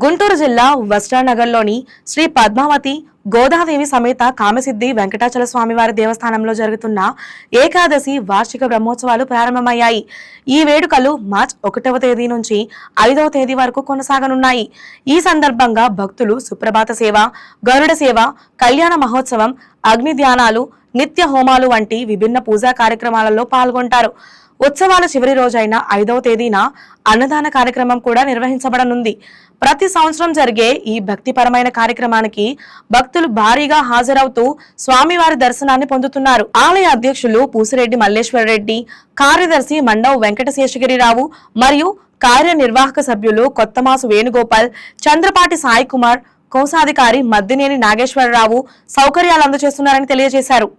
గుంటూరు జిల్లా వస్త్రానగర్లోని శ్రీ పద్మావతి గోదాదేవి సమేత కామసిద్ధి వెంకటాచల స్వామివారి దేవస్థానంలో జరుగుతున్న ఏకాదశి వార్షిక బ్రహ్మోత్సవాలు ప్రారంభమయ్యాయి. ఈ వేడుకలు మార్చి 1వ తేదీ నుంచి 5వ తేదీ వరకు కొనసాగనున్నాయి. ఈ సందర్భంగా భక్తులు సుప్రభాత సేవ, గరుడ సేవ, కళ్యాణ మహోత్సవం, అగ్ని ధ్యానాలు, నిత్య హోమాలు వంటి విభిన్న పూజా కార్యక్రమాలలో పాల్గొంటారు. ఉత్సవాల చివరి రోజైన 5వ తేదీన అన్నదాన కార్యక్రమం కూడా నిర్వహించబడనుంది. ప్రతి సంవత్సరం జరిగే ఈ భక్తిపరమైన కార్యక్రమానికి భక్తులు భారీగా హాజరవుతూ స్వామివారి దర్శనాన్ని పొందుతున్నారు. ఆలయ అధ్యక్షులు పూసిరెడ్డి మల్లేశ్వర రెడ్డి, కార్యదర్శి మండవ్ వెంకటశేషగిరిరావు మరియు కార్యనిర్వాహక సభ్యులు కొత్తమాసు వేణుగోపాల్, చంద్రపాటి సాయి కుమార్, కోశాధికారి మద్దినేని నాగేశ్వరరావు సౌకర్యాలు అందజేస్తున్నారని తెలియజేశారు.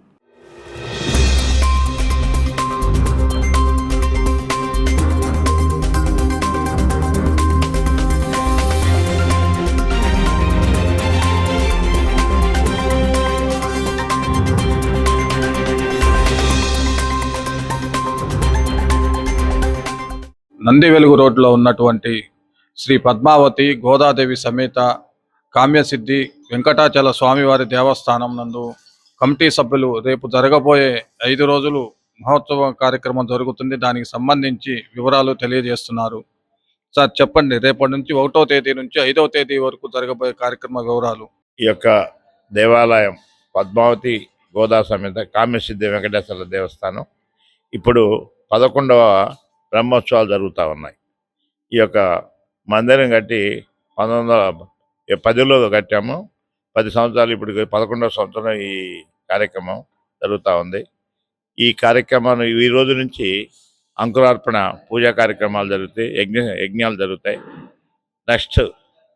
నంది వెలుగు రోడ్లో ఉన్నటువంటి శ్రీ పద్మావతి గోదాదేవి సమేత కామ్యసిద్ధి వెంకటాచల స్వామివారి దేవస్థానం నందు కమిటీ సభ్యులు రేపు జరగబోయే 5 రోజులు మహోత్సవ కార్యక్రమం జరుగుతుంది. దానికి సంబంధించి వివరాలు తెలియజేస్తున్నారు. సార్ చెప్పండి, రేపటి నుంచి 1వ తేదీ నుంచి 5వ తేదీ వరకు జరగబోయే కార్యక్రమ వివరాలు. ఈ యొక్క దేవాలయం పద్మావతి గోదా సమేత కామ్యసిద్ధి వెంకటేశ్వర దేవస్థానం ఇప్పుడు 11వ బ్రహ్మోత్సవాలు జరుగుతూ ఉన్నాయి. ఈ యొక్క మందిరం కట్టి 1910లో కట్టాము. 10 సంవత్సరాలు, ఇప్పుడు 11వ సంవత్సరం ఈ కార్యక్రమం జరుగుతూ ఉంది. ఈ కార్యక్రమాన్ని ఈ రోజు నుంచి అంకురార్పణ పూజా కార్యక్రమాలు జరుగుతాయి, యజ్ఞాలు జరుగుతాయి. నెక్స్ట్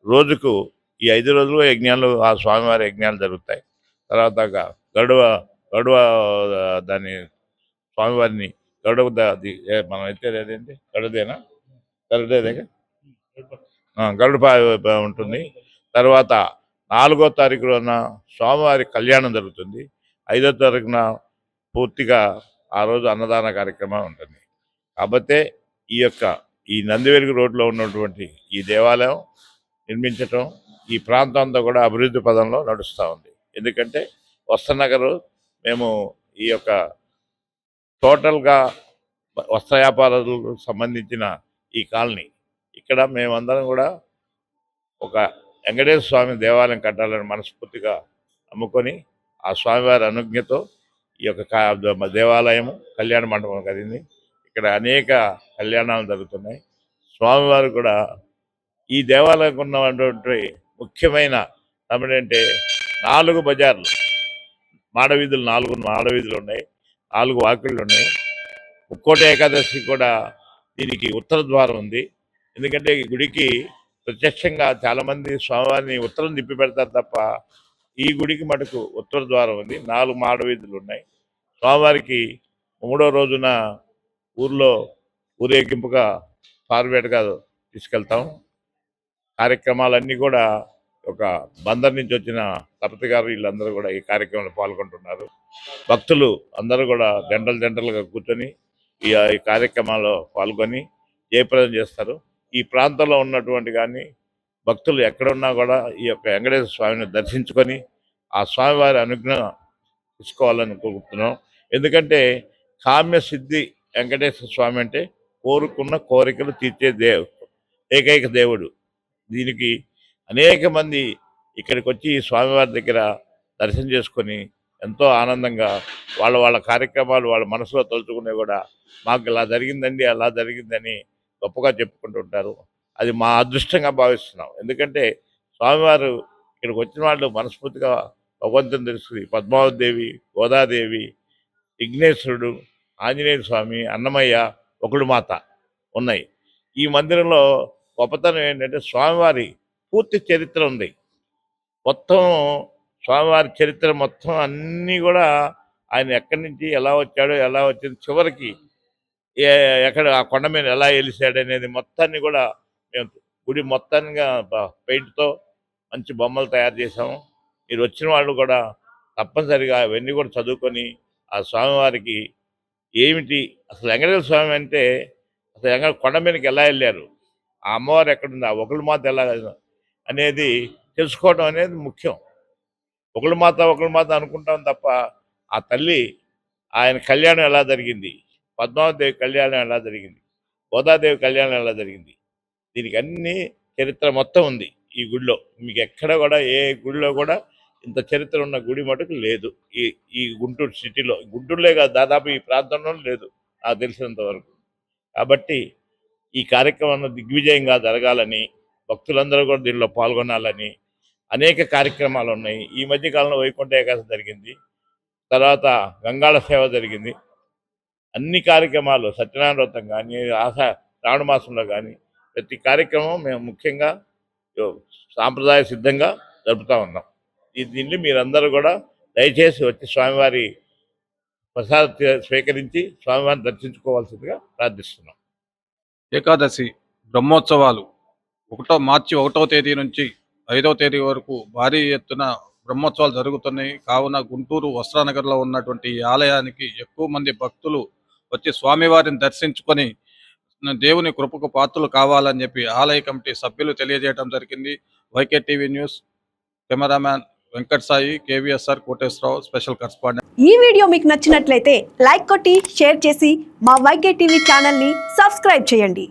రోజుకు ఈ 5 రోజులు యజ్ఞాలు, ఆ స్వామివారి యజ్ఞాలు జరుగుతాయి. తర్వాత గడువ దాన్ని స్వామివారిని మనం అయితే అదేంటి గరుడేదేగా గరుడ ఉంటుంది. తర్వాత 4వ తారీఖున స్వామివారి కళ్యాణం జరుగుతుంది. 5వ తారీఖున పూర్తిగా ఆ రోజు అన్నదాన కార్యక్రమం ఉంటుంది. కాబట్టి ఈ నందివెలుగు రోడ్లో ఉన్నటువంటి ఈ దేవాలయం నిర్మించటం ఈ ప్రాంతం అంతా కూడా అభివృద్ధి పదంలో నడుస్తూ ఉంది. ఎందుకంటే వస్త్రనగర్ మేము ఈ యొక్క టోటల్గా వస్త్ర వ్యాపారాలకు సంబంధించిన ఈ కాలనీ, ఇక్కడ మేమందరం కూడా ఒక వెంకటేశ్వర స్వామి దేవాలయం కట్టాలని మనస్ఫూర్తిగా నమ్ముకొని ఆ స్వామివారి అనుజ్ఞతో ఈ యొక్క దేవాలయము కళ్యాణ మండపం కలిగింది. ఇక్కడ అనేక కళ్యాణాలు జరుగుతున్నాయి. స్వామివారు కూడా ఈ దేవాలయంకు ఉన్నటువంటి ముఖ్యమైన ఏమిటంటే 4 బజార్లు, మాడవీధులు, 4 మాడవీధులు ఉన్నాయి, 4 వాకిళ్ళు ఉన్నాయి. ముక్కోటి ఏకాదశి కూడా దీనికి ఉత్తర ద్వారం ఉంది. ఎందుకంటే ఈ గుడికి ప్రత్యక్షంగా చాలామంది స్వామివారిని ఉత్తరం తిప్పి పెడతారు తప్ప ఈ గుడికి మటుకు ఉత్తర ద్వారం ఉంది. 4 మాడవీధులు ఉన్నాయి. స్వామివారికి 3వ రోజున ఊర్లో ఊరేగింపుగా ఫార్వేడ్గా తీసుకెళ్తాం. కార్యక్రమాలన్నీ కూడా ఒక బందర్ నుంచి వచ్చిన తపతి గారు వీళ్ళందరూ కూడా ఈ కార్యక్రమంలో పాల్గొంటున్నారు. భక్తులు అందరూ కూడా జంటలుగా కూర్చొని ఈ కార్యక్రమాల్లో పాల్గొని జయప్రదం చేస్తారు. ఈ ప్రాంతంలో ఉన్నటువంటి కానీ భక్తులు ఎక్కడున్నా కూడా ఈ యొక్క వెంకటేశ్వర స్వామిని దర్శించుకొని ఆ స్వామివారి అనుజ్ఞ తీసుకోవాలని కోరుకుంటున్నాం. ఎందుకంటే కామ్యసిద్ధి వెంకటేశ్వర స్వామి అంటే కోరుకున్న కోరికలు తీర్చే ఏకైక దేవుడు. దీనికి అనేక మంది ఇక్కడికి వచ్చి స్వామివారి దగ్గర దర్శనం చేసుకొని ఎంతో ఆనందంగా వాళ్ళ కార్యక్రమాలు వాళ్ళ మనసులో తలుచుకునే కూడా మాకు ఇలా జరిగిందండి, అలా జరిగిందని గొప్పగా చెప్పుకుంటుంటారు. అది మా అదృష్టంగా భావిస్తున్నాం. ఎందుకంటే స్వామివారు ఇక్కడికి వచ్చిన వాళ్ళు మనస్ఫూర్తిగా భగవంతుని తెలుసుకుని పద్మావతి దేవి, గోదాదేవి, విఘ్నేశ్వరుడు, ఆంజనేయ స్వామి, అన్నమయ్య, ఒకడు మాత ఉన్నాయి. ఈ మందిరంలో గొప్పతనం ఏంటంటే స్వామివారి పూర్తి చరిత్ర ఉంది. మొత్తం స్వామివారి చరిత్ర మొత్తం అన్నీ కూడా ఆయన ఎక్కడి నుంచి ఎలా వచ్చాడో, ఎలా వచ్చింది, చివరికి ఎక్కడ ఆ కొండ మీద ఎలా వెలిసాడు అనేది మొత్తాన్ని కూడా మేము గుడి మొత్తంగా పెయింట్తో మంచి బొమ్మలు తయారు చేసాము. మీరు వచ్చిన వాళ్ళు కూడా తప్పనిసరిగా అవన్నీ కూడా చదువుకొని ఆ స్వామివారికి ఏమిటి అసలు వెంకటేశ్వర స్వామి అంటే అసలు కొండ మీదకి ఎలా వెళ్ళారు, ఆ అమ్మవారు ఎక్కడుంది, ఆ ఒకళ్ళు మాత్రం ఎలా అనేది తెలుసుకోవడం అనేది ముఖ్యం. ఒకళ్ళ మాత అనుకుంటాం తప్ప ఆ తల్లి ఆయన కళ్యాణం ఎలా జరిగింది, పద్మావతిదేవి కళ్యాణం ఎలా జరిగింది, గోదాదేవి కళ్యాణం ఎలా జరిగింది, దీనికి అన్ని చరిత్ర మొత్తం ఉంది ఈ గుడిలో. మీకు ఎక్కడ కూడా ఏ గుడిలో కూడా ఇంత చరిత్ర ఉన్న గుడి మటుకు లేదు ఈ ఈ గుంటూరు సిటీలో. గుంటూరులే కాదు, దాదాపు ఈ ప్రాంతంలో లేదు నాకు తెలిసినంత వరకు. కాబట్టి ఈ కార్యక్రమం దిగ్విజయంగా జరగాలని, భక్తులందరూ కూడా దీనిలో పాల్గొనాలని అనేక కార్యక్రమాలు ఉన్నాయి. ఈ మధ్య కాలంలో వైకుంఠ ఏకాదశి జరిగింది, తర్వాత గంగాళ సేవ జరిగింది. అన్ని కార్యక్రమాలు సత్యనారాయణ వ్రతం కానీ, శ్రావణ మాసంలో కానీ ప్రతి కార్యక్రమం మేము ముఖ్యంగా సాంప్రదాయ సిద్ధంగా జరుపుతూ ఉన్నాం. దీన్ని మీరందరూ కూడా దయచేసి వచ్చి స్వామివారి ప్రసాద స్వీకరించి స్వామివారిని దర్శించుకోవాల్సిందిగా ప్రార్థిస్తున్నాం. ఏకాదశి బ్రహ్మోత్సవాలు మార్చి 1వ తేదీ నుంచి 5వ తేదీ వరకు భారీ ఎత్తున బ్రహ్మోత్సవాలు జరుగుతున్నాయి. కావున గుంటూరు వస్త్రానగర్లో ఉన్నటువంటి ఈ ఆలయానికి ఎక్కువ మంది భక్తులు వచ్చి స్వామివారిని దర్శించుకొని దేవుని కృపకు పాత్రలు కావాలని చెప్పి ఆలయ కమిటీ సభ్యులు తెలియజేయడం జరిగింది. YK TV news cameraman Venkat Sai, KVSR Koteswararao, special correspondent. ఈ వీడియో మీకు నచ్చినట్లయితే లైక్ కొట్టి షేర్ చేసి మా వైకే టీవీ ఛానల్ని సబ్స్క్రైబ్ చేయండి.